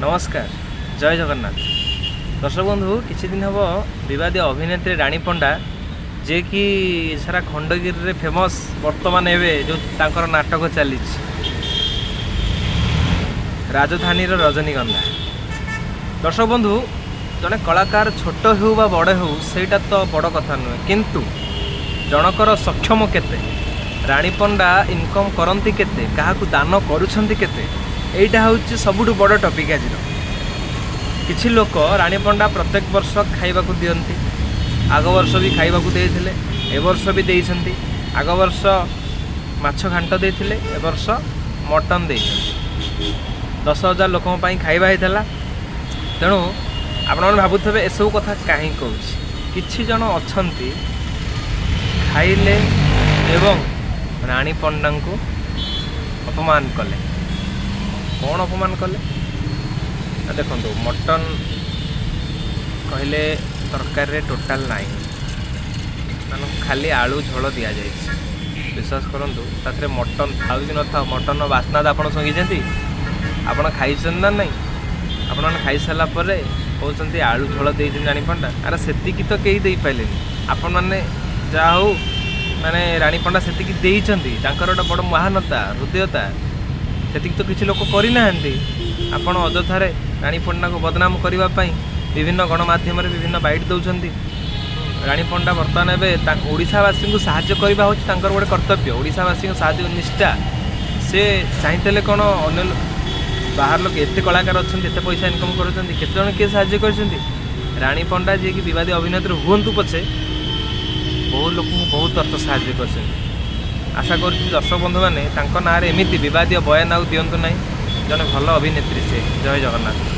नमस्कार जय जगन्नाथ दर्शक बंधु किछि दिन हम विवादी अभिनेत्री रानी पंडा जे कि सारा खंडगिरी रे फेमस वर्तमान एवं जो तांकर नाटक चली राजधानी रजनीगंधा। दर्शक बंधु जड़े कलाकार छोट हो बा बड़े हो सेटा तो बड़ कथा नुहे किंतु जनकर सक्षम केते रानी पंडा इनकम करती केते क्या दान करुछंती केते एटा हूँ सबुठ बड़ टपिक आज। किछि लोक रानी पंडा प्रत्येक वर्ष खाइबा दियंती आग वर्ष भी खाइबा देइथिले ए वर्ष भी देइछंती आग वर्ष माछ घांट देइथिले ए वर्ष मटन देइछंती 10,000 लोकों पई खाइबा हेतला। तेणु आपण मन भाबुथबे ए सब कथा काहे कहूछि किछि जन अछंती खाइले एवं रानी पंडा को अपमान कले। कौन अपमान कले देखो मटन कहले तरकारी रे टोटाल नाई मान खाली आलू झोल दि जाए विश्वास करूँ ताथे मटन था कि न था मटन बास्ना तो आप शुंघी आपड़ खाई ना नहीं आपण खाई सारापर कहते आलू झोल दे रानी पंडा अरे सेतिकी तो कहीं दे पारे आपण मैंने जहा हो माने रानी पंडा सेतिकी देइचंती तांकर गोटे बड़ महानता हृदयता सेतिकी तो किसी लोक करना आपण अजथारे रानी पंडा को बदनाम करने विभिन्न गणमाध्यम विभिन्न बाइट दौरान रानी पंडा बर्तमान एवं ओडावासी को साहाय्य करवा हूँ गोटे कर्तव्य ओडावासी साहाय्य निष्ठा से चाहते कौन अन्य बाहर लोग एत कलाकार अच्छा एत पैसा इनकम कर किए साहाय्य कर रानी पंडा जी की विवादी अभिनेत्री हूँ पछे बहुत लोक बहुत अर्थ साहाय्य कर आशा कर दर्शक बंधु मैंने ना एमती विवादी बयान आउ दिंतु ना जड़े भल अभिनेत्री से जय जगन्नाथ।